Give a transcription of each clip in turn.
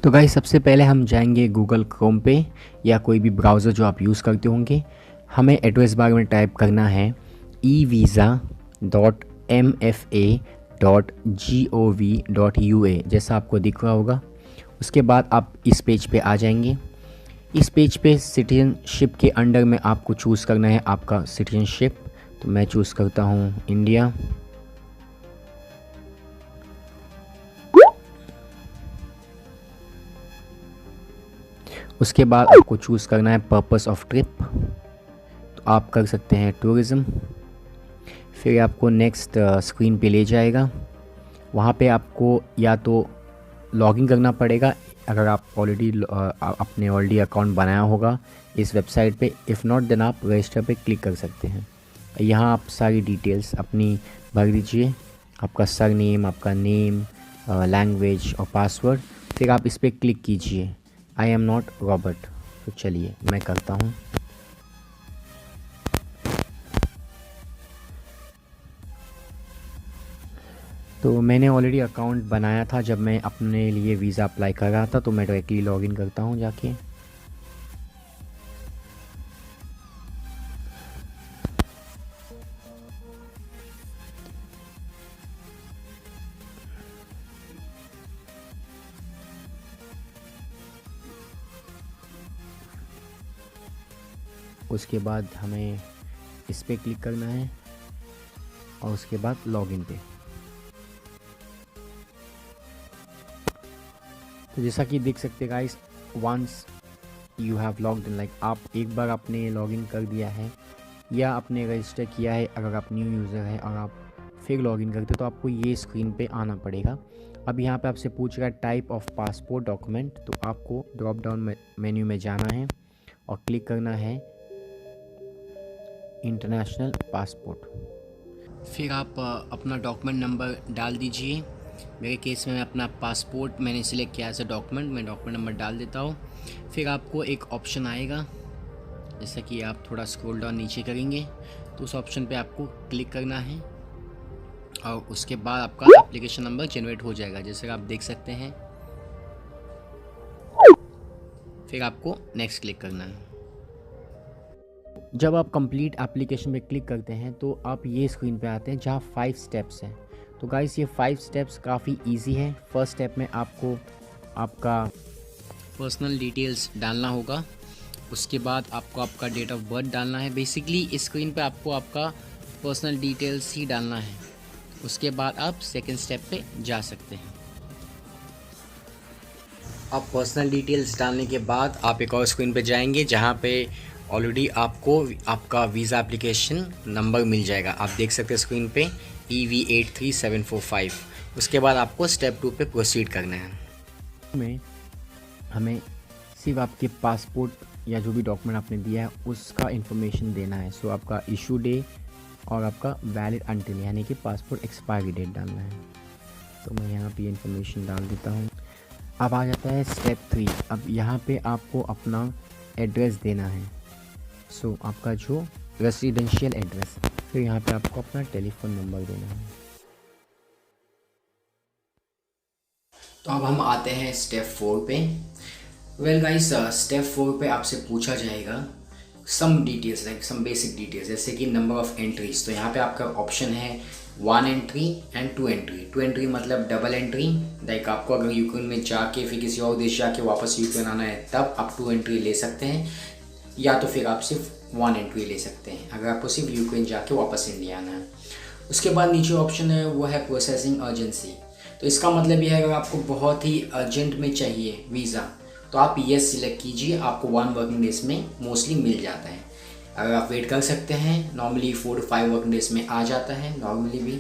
तो गाइस सबसे पहले हम जाएंगे गूगल क्रोम पे या कोई भी ब्राउज़र जो आप यूज़ करते होंगे। हमें एड्रेस बार में टाइप करना है evisa.mfa.gov.ua जैसा आपको दिख रहा होगा। उसके बाद आप इस पेज पे आ जाएंगे। इस पेज पे सिटीजनशिप के अंडर में आपको चूज़ करना है आपका सिटीजनशिप। तो मैं चूज़ करता हूँ इंडिया। उसके बाद आपको चूज़ करना है पर्पस ऑफ ट्रिप, तो आप कर सकते हैं टूरिज़्म। फिर आपको नेक्स्ट स्क्रीन पे ले जाएगा। वहाँ पे आपको या तो लॉगिन करना पड़ेगा अगर आप आपने ऑलरेडी अकाउंट बनाया होगा इस वेबसाइट पे। इफ़ नॉट देन आप रजिस्टर पे क्लिक कर सकते हैं। यहाँ आप सारी डिटेल्स अपनी भर दीजिए, आपका सर नेम, आपका नेम, लैंग्वेज और पासवर्ड। फिर आप इस पर क्लिक कीजिए आई एम नॉट रॉबर्ट। तो चलिए मैं करता हूँ। तो मैंने ऑलरेडी अकाउंट बनाया था जब मैं अपने लिए वीज़ा अप्लाई कर रहा था, तो मैं डायरेक्टली लॉगिन करता हूँ जाके। उसके बाद हमें इस पर क्लिक करना है और उसके बाद लॉगिन पे। तो जैसा कि देख सकते guys, once you have logged in, like आप एक बार आपने लॉगिन कर दिया है या आपने रजिस्टर किया है, अगर आप न्यू यूज़र हैं और आप फिर लॉगिन करते तो आपको ये स्क्रीन पे आना पड़ेगा। अब यहाँ पे आपसे पूछ रहा है टाइप ऑफ पासपोर्ट डॉक्यूमेंट, तो आपको ड्रॉप डाउन मेन्यू में जाना है और क्लिक करना है इंटरनेशनल पासपोर्ट। फिर आप अपना डॉक्यूमेंट नंबर डाल दीजिए। मेरे केस में मैं अपना पासपोर्ट मैंने सिलेक्ट किया एज अ डॉक्यूमेंट, मैं डॉक्यूमेंट नंबर डाल देता हूँ। फिर आपको एक ऑप्शन आएगा, जैसा कि आप थोड़ा स्क्रॉल डाउन नीचे करेंगे तो उस ऑप्शन पे आपको क्लिक करना है और उसके बाद आपका एप्लीकेशन नंबर जनरेट हो जाएगा, जैसे आप देख सकते हैं। फिर आपको नेक्स्ट क्लिक करना है। जब आप कंप्लीट एप्लीकेशन पे क्लिक करते हैं तो आप ये स्क्रीन पे आते हैं जहाँ 5 स्टेप्स हैं। तो गाइस ये 5 स्टेप्स काफ़ी इजी है। फर्स्ट स्टेप में आपको आपका पर्सनल डिटेल्स डालना होगा। उसके बाद आपको आपका डेट ऑफ बर्थ डालना है। बेसिकली इस स्क्रीन पे आपको आपका पर्सनल डिटेल्स ही डालना है। उसके बाद आप सेकेंड स्टेप पे जा सकते हैं। आप पर्सनल डिटेल्स डालने के बाद आप एक और स्क्रीन पे जाएंगे जहाँ पे ऑलरेडी आपको आपका वीज़ा एप्लीकेशन नंबर मिल जाएगा। आप देख सकते हैं स्क्रीन पे EV83745। उसके बाद आपको स्टेप 2 पे प्रोसीड करना है। हमें सिर्फ आपके पासपोर्ट या जो भी डॉक्यूमेंट आपने दिया है उसका इन्फॉर्मेशन देना है। सो आपका इशू डे और आपका वैलिड अंटिल यानी कि पासपोर्ट एक्सपायरी डेट डालना है। तो मैं यहाँ पे इन्फॉर्मेशन डाल देता हूँ। अब आ जाता है स्टेप 3। अब यहाँ पे आपको अपना एड्रेस देना है। सो आपका जो रेसिडेंशियल एड्रेस, फिर यहाँ पे आपको अपना टेलीफोन नंबर देना है। तो अब हम आते हैं स्टेप 4 पे। वेल गाइस, स्टेप 4 पे आपसे पूछा जाएगा some details, like some basic details, जैसे कि नंबर ऑफ एंट्रीज। तो यहाँ पे आपका ऑप्शन है 1 एंट्री एंड 2 एंट्री। 2 एंट्री मतलब डबल एंट्री, लाइक आपको अगर यूक्रेन में जाके फिर किसी और देश जाके वापस यूक्रेन आना है तब आप 2 एंट्री ले सकते हैं, या तो फिर आप सिर्फ 1 एंट्री ले सकते हैं अगर आपको सिर्फ यूक्रेन जाके वापस इंडिया आना है। उसके बाद नीचे ऑप्शन है वो है प्रोसेसिंग अर्जेंसी। तो इसका मतलब यह है अगर आपको बहुत ही अर्जेंट में चाहिए वीज़ा तो आप येस सिलेक्ट कीजिए, आपको 1 वर्किंग डेज में मोस्टली मिल जाता है। अगर आप वेट कर सकते हैं, नॉर्मली 4 to 5 वर्किंग डेज में आ जाता है नॉर्मली भी,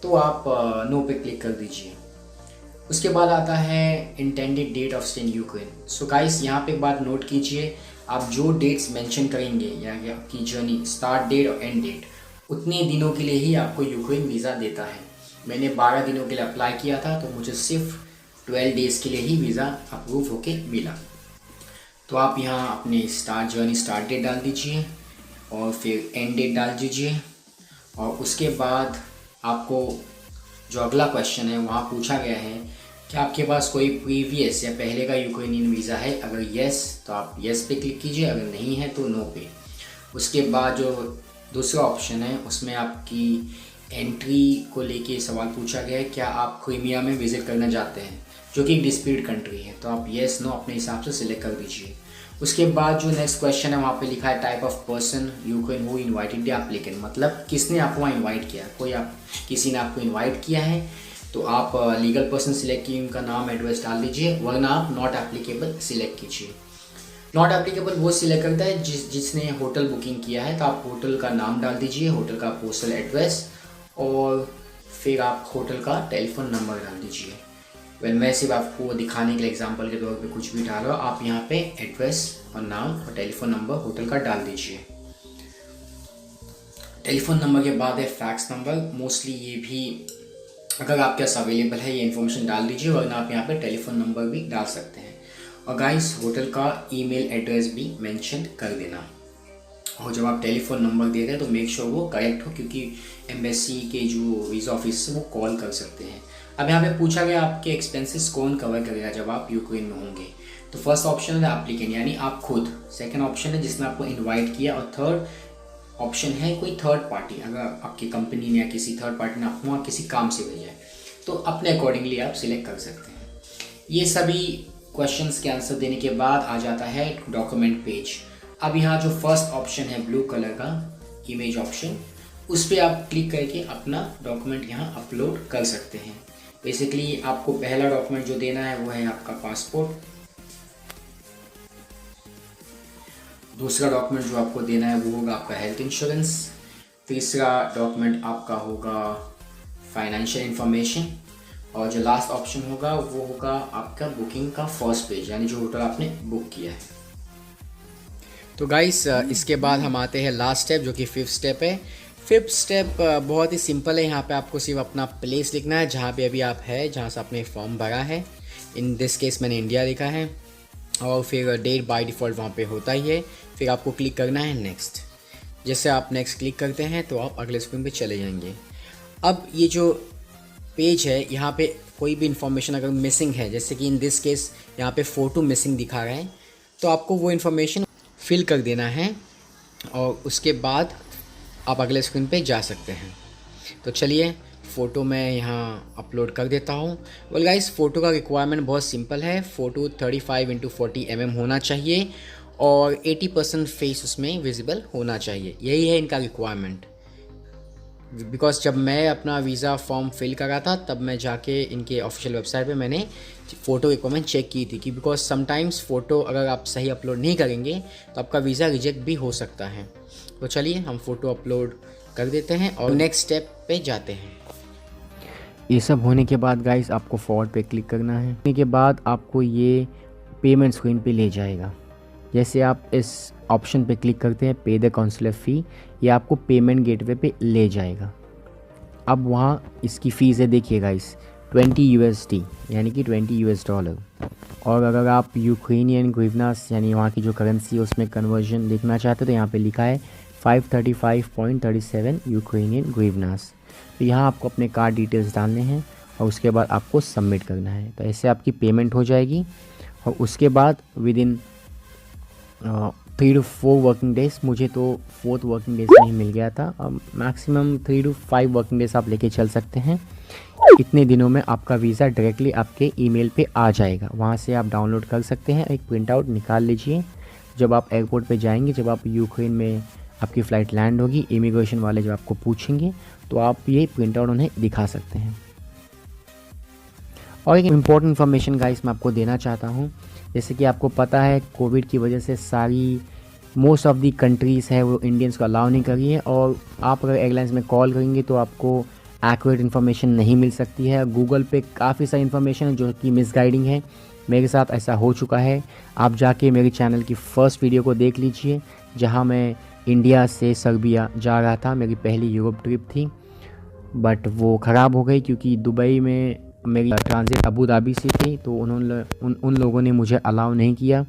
तो आप नो पे क्लिक कर दीजिए। उसके बाद आता है intended date of stay in Ukraine. So guys यहाँ पे एक बात नोट कीजिए, आप जो डेट्स मेंशन करेंगे या आपकी जर्नी स्टार्ट डेट और एंड डेट, उतने दिनों के लिए ही आपको यूक्रेन वीज़ा देता है। मैंने 12 दिनों के लिए अप्लाई किया था तो मुझे सिर्फ 12 डेज़ के लिए ही वीज़ा अप्रूव होके मिला। तो आप यहाँ अपने जर्नी स्टार्ट डेट डाल दीजिए और फिर एंड डेट डाल दीजिए। और उसके बाद आपको जो अगला क्वेश्चन है वहाँ पूछा गया है क्या आपके पास कोई प्रीवियस या पहले का यूक्रेनियन वीज़ा है? अगर येस तो आप येस पे क्लिक कीजिए, अगर नहीं है तो नो पे। उसके बाद जो दूसरा ऑप्शन है उसमें आपकी एंट्री को लेके सवाल पूछा गया है, क्या आप क्रीमिया में विज़िट करना चाहते हैं, जो कि एक डिस्प्यूट कंट्री है, तो आप येस नो अपने हिसाब से सिलेक्ट कर दीजिए। उसके बाद जो नेक्स्ट क्वेश्चन है वहाँ पे लिखा है type of person Ukraine who invited the applicant, मतलब किसने आपको वहाँ इन्वाइट किया, किसी ने आपको इन्वाइट किया है तो आप लीगल पर्सन सिलेक्ट कीजिए, उनका नाम एड्रेस डाल दीजिए, वरना आप नॉट एप्लीकेबल सिलेक्ट कीजिए। नॉट एप्लीकेबल वो सिलेक्ट करता है जिसने होटल बुकिंग किया है, तो आप होटल का नाम डाल दीजिए, होटल का पोस्टल एड्रेस और फिर आप होटल का टेलीफोन नंबर डाल दीजिए। मैं सिर्फ आपको दिखाने के लिए एग्जांपल के तौर पे कुछ भी डाल रहा हूँ, आप यहाँ पे एड्रेस और नाम और टेलीफोन नंबर होटल का डाल दीजिए। टेलीफोन नंबर के बाद है फैक्स नंबर, मोस्टली ये भी अगर आपके पास अवेलेबल है ये इन्फॉर्मेशन डाल दीजिए, वरना आप यहाँ पे टेलीफोन नंबर भी डाल सकते हैं। और गाइस होटल का ईमेल एड्रेस भी मेंशन कर देना, और जब आप टेलीफोन नंबर दे रहे हैं तो मेक श्योर वो करेक्ट हो, क्योंकि एम्बेसी के जो वीज़ा ऑफिस वो कॉल कर सकते हैं। अब यहाँ पे पूछा गया आपके एक्सपेंसेस कौन कवर करेगा जब आप यूक्रेन में होंगे, तो फर्स्ट ऑप्शन है एप्लीकेंट यानी आप खुद, सेकंड ऑप्शन है जिसने आपको इन्वाइट किया, और थर्ड ऑप्शन है कोई थर्ड पार्टी, अगर आपकी कंपनी ने या किसी थर्ड पार्टी ने आपको वहाँ किसी काम से भेजा है तो अपने अकॉर्डिंगली आप सिलेक्ट कर सकते हैं। ये सभी क्वेश्चंस के आंसर देने के बाद आ जाता है डॉक्यूमेंट पेज। अब यहाँ जो फर्स्ट ऑप्शन है ब्लू कलर का इमेज ऑप्शन, उस पर आप क्लिक करके अपना डॉक्यूमेंट यहाँ अपलोड कर सकते हैं। बेसिकली आपको पहला डॉक्यूमेंट जो देना है वो है आपका पासपोर्ट, दूसरा डॉक्यूमेंट जो आपको देना है वो होगा आपका हेल्थ इंश्योरेंस, तीसरा डॉक्यूमेंट आपका होगा फाइनेंशियल इन्फॉर्मेशन, और जो लास्ट ऑप्शन होगा वो होगा आपका बुकिंग का फर्स्ट पेज, यानी जो होटल आपने बुक किया है। तो गाइस इसके बाद हम आते हैं लास्ट स्टेप, जो कि फिफ्थ स्टेप है। फिफ्थ स्टेप बहुत ही सिंपल है। यहाँ पे आपको सिर्फ अपना प्लेस लिखना है जहाँ पे अभी आप है, जहाँ से आपने फॉर्म भरा है। इन दिस केस मैंने इंडिया लिखा है, और फिर डेट बाय डिफ़ॉल्ट वहाँ पे होता ही है। फिर आपको क्लिक करना है नेक्स्ट। जैसे आप नेक्स्ट क्लिक करते हैं तो आप अगले स्क्रीन पे चले जाएंगे। अब ये जो पेज है यहाँ पे कोई भी इन्फॉर्मेशन अगर मिसिंग है, जैसे कि इन दिस केस यहाँ पे फ़ोटो मिसिंग दिखा रहा है, तो आपको वो इन्फॉर्मेशन फिल कर देना है, और उसके बाद आप अगले स्क्रीन पे जा सकते हैं। तो चलिए फ़ोटो मैं यहाँ अपलोड कर देता हूँ। वेल गाइस, फ़ोटो का रिक्वायरमेंट बहुत सिंपल है। फ़ोटो 35x40 mm होना चाहिए और 80% फेस उसमें विजिबल होना चाहिए। यही है इनका रिक्वायरमेंट। बिकॉज जब मैं अपना वीज़ा फॉर्म फिल करा था तब मैं जाके इनके ऑफिशियल वेबसाइट पे मैंने फ़ोटो रिक्वायरमेंट चेक की थी कि बिकॉज समटाइम्स फ़ोटो अगर आप सही अपलोड नहीं करेंगे तो आपका वीज़ा रिजेक्ट भी हो सकता है। तो चलिए हम फ़ोटो अपलोड कर देते हैं और नेक्स्ट स्टेप पे जाते हैं। ये सब होने के बाद गाइस आपको फॉरवर्ड पे क्लिक करना है। होने के बाद आपको ये पेमेंट स्क्रीन पे ले जाएगा। जैसे आप इस ऑप्शन पे क्लिक करते हैं पे द काउंसलर फ़ी, ये आपको पेमेंट गेटवे पे ले जाएगा। अब वहाँ इसकी फ़ीस है, देखिए गाइस 20 USD यानी कि $20। और अगर आप यूक्रेनियन ग्रीवनास यानी वहाँ की जो करेंसी है उसमें कन्वर्जन देखना चाहते हो तो यहाँ पे लिखा है 535.37 यूक्रेनियन ग्रीवनास। तो यहाँ आपको अपने कार्ड डिटेल्स डालने हैं और उसके बाद आपको सबमिट करना है। तो ऐसे आपकी पेमेंट हो जाएगी और उसके बाद with in 3 to 4 working days, मुझे तो 4th वर्किंग डेज़ में ही मिल गया था। अब मैक्सिमम 3 to 5 वर्किंग डेज़ आप लेके चल सकते हैं। इतने दिनों में आपका वीज़ा डायरेक्टली आपके ईमेल पे आ जाएगा। वहाँ से आप डाउनलोड कर सकते हैं, एक प्रिंट आउट निकाल लीजिए। जब आप एयरपोर्ट पे जाएंगे, जब आप यूक्रेन में आपकी फ़्लाइट लैंड होगी, इमिग्रेशन वाले जब आपको पूछेंगे तो आप ये प्रिंट आउट उन्हें दिखा सकते हैं। और एक इम्पॉर्टेंट इन्फॉर्मेशन गाइस मैं आपको देना चाहता हूँ। जैसे कि आपको पता है कोविड की वजह से सारी मोस्ट ऑफ दी कंट्रीज़ है वो इंडियंस को अलाउ नहीं कर रही है, और आप अगर एयरलाइंस में कॉल करेंगे तो आपको एक्यूरेट इन्फॉर्मेशन नहीं मिल सकती है। गूगल पे काफ़ी सारी इन्फॉर्मेशन है जो कि मिसगाइडिंग है। मेरे साथ ऐसा हो चुका है। आप जाके मेरे चैनल की फ़र्स्ट वीडियो को देख लीजिए जहाँ मैं इंडिया से सर्बिया जा रहा था। मेरी पहली यूरोप ट्रिप थी, बट वो ख़राब हो गई क्योंकि दुबई में मेरी ट्रांजिट अबू धाबी से थी, तो उन्होंने उन लोगों ने मुझे अलाउ नहीं किया,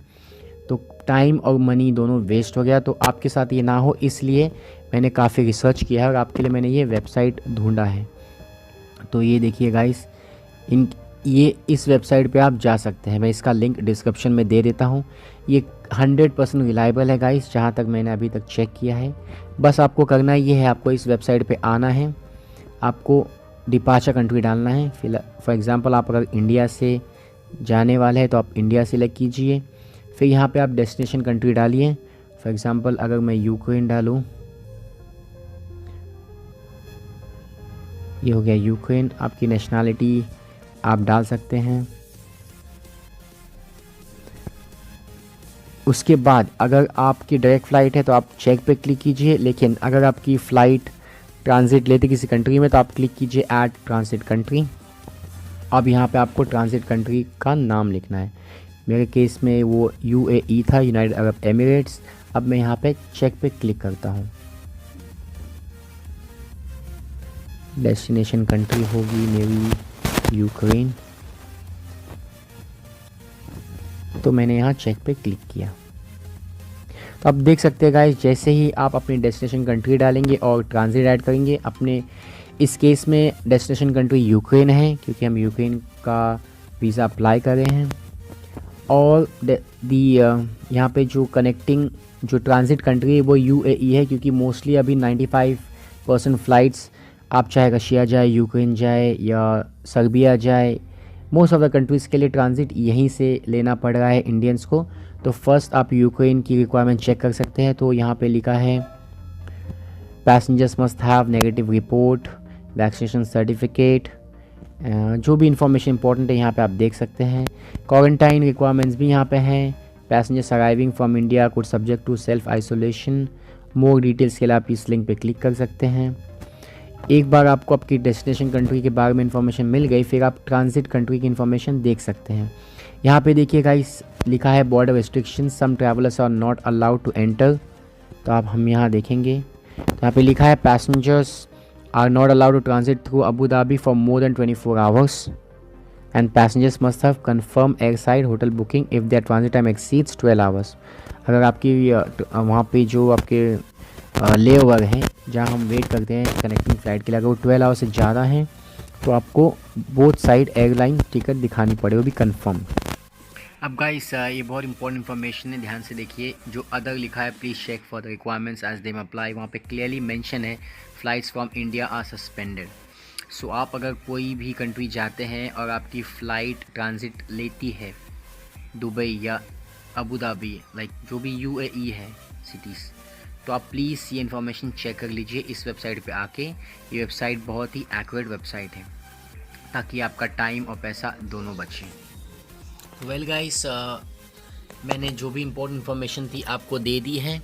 तो टाइम और मनी दोनों वेस्ट हो गया। तो आपके साथ ये ना हो इसलिए मैंने काफ़ी रिसर्च किया है और आपके लिए मैंने ये वेबसाइट ढूंढा है। तो ये देखिए गाइस, ये इस वेबसाइट पे आप जा सकते हैं, मैं इसका लिंक डिस्क्रिप्शन में दे देता हूँ। ये 100% रिलायबल है गाइस, जहाँ तक मैंने अभी तक चेक किया है। बस आपको करना ये है, आपको इस वेबसाइट पे आना है, आपको डिपार्चर कंट्री डालना है। फॉर एग्ज़ाम्पल आप अगर इंडिया से जाने वाले हैं तो आप इंडिया सेलेक्ट कीजिए, फिर यहाँ पे आप डेस्टिनेशन कंट्री डालिए। फॉर एग्ज़ाम्पल अगर मैं यूक्रेन डालूँ, ये हो गया यूक्रेन। आपकी नेशनैलिटी आप डाल सकते हैं। उसके बाद अगर आपकी डायरेक्ट फ़्लाइट है तो आप चेक पे क्लिक कीजिए, लेकिन अगर आपकी फ़्लाइट ट्रांजिट लेते किसी कंट्री में तो आप क्लिक कीजिए ऐड ट्रांजिट कंट्री। अब यहाँ पे आपको ट्रांजिट कंट्री का नाम लिखना है। मेरे केस में वो यूएई था, यूनाइटेड अरब एमिरेट्स। अब मैं यहाँ पे चेक पे क्लिक करता हूँ। डेस्टिनेशन कंट्री होगी मेरी यूक्रेन, तो मैंने यहाँ चेक पे क्लिक किया। तो आप देख सकते हैं गाइस, जैसे ही आप अपनी डेस्टिनेशन कंट्री डालेंगे और ट्रांजिट ऐड करेंगे, अपने इस केस में डेस्टिनेशन कंट्री यूक्रेन है क्योंकि हम यूक्रेन का वीज़ा अप्लाई कर रहे हैं। और यहाँ पे जो कनेक्टिंग जो ट्रांजिट कंट्री है वो यूएई है, क्योंकि मोस्टली अभी 95% फ़्लाइट्स आप चाहे रशिया जाए, यूक्रेन जाए या सर्बिया जाए, मोस्ट ऑफ द कंट्रीज़ के लिए ट्रांजिट यहीं से लेना पड़ रहा है इंडियंस को। तो फर्स्ट आप यूक्रेन की रिक्वायरमेंट चेक कर सकते हैं। तो यहाँ पे लिखा है passengers must have negative report, vaccination certificate, जो भी इंफॉर्मेशन इंपॉर्टेंट है यहाँ पे आप देख सकते हैं। क्वारंटाइन रिक्वायरमेंट्स भी यहाँ पे हैं। Passengers arriving from India could subject to self isolation. More details के लिए आप इस लिंक पे क्लिक कर सकते हैं। एक बार आपको आपकी डेस्टिनेशन कंट्री के बारे में इंफॉर्मेशन मिल गई, फिर आप ट्रांजिट कंट्री की इंफॉर्मेशन देख सकते हैं। यहाँ पे देखिए गाइस, लिखा है border restriction, some travellers are not allowed to enter. तो आप हम यहाँ देखेंगे, तो यहाँ पे लिखा है passengers are not allowed to transit through Abu Dhabi for more than 24 hours and passengers must have confirm airside hotel booking if their transit time exceeds 12 hours. अगर आपकी वहाँ पे जो आपके ले ओवर हैं, जहाँ हम वेट करते हैं कनेक्टिंग फ़्लाइट के लिए, अगर वो 12 आवर से ज़्यादा हैं तो आपको बोथ साइड एयरलाइन टिकट दिखानी पड़े, वो भी कंफर्म। अब गाइस ये बहुत इंपॉर्टेंट इन्फॉर्मेशन है, ध्यान से देखिए। जो अदर लिखा है please check for the requirements as them apply, वहाँ पे क्लियरली मेंशन है flights from India are suspended. So आप अगर कोई भी कंट्री जाते हैं और आपकी फ़्लाइट ट्रांजिट लेती है दुबई या अबू धाबी, लाइक जो भी यूएई है सिटीज़, तो आप प्लीज़ ये इन्फॉर्मेशन चेक कर लीजिए इस वेबसाइट पे आके। ये वेबसाइट बहुत ही एक्यूरेट वेबसाइट है, ताकि आपका टाइम और पैसा दोनों बचे। वेल गाइस, मैंने जो भी इम्पोर्टेंट इन्फॉर्मेशन थी आपको दे दी है।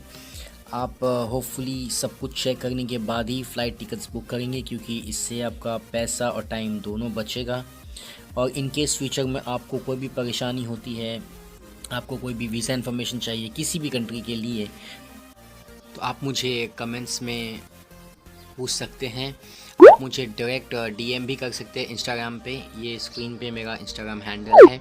आप होपफुली सब कुछ चेक करने के बाद ही फ़्लाइट टिकट्स बुक करेंगे, क्योंकि इससे आपका पैसा और टाइम दोनों बचेगा। और इन केस फ्यूचर में आपको कोई भी परेशानी होती है, आपको कोई भी वीज़ा इन्फॉर्मेशन चाहिए किसी भी कंट्री के लिए, तो आप मुझे कमेंट्स में पूछ सकते हैं। आप मुझे डायरेक्ट डीएम भी कर सकते हैं इंस्टाग्राम पे, ये स्क्रीन पे मेरा इंस्टाग्राम हैंडल है।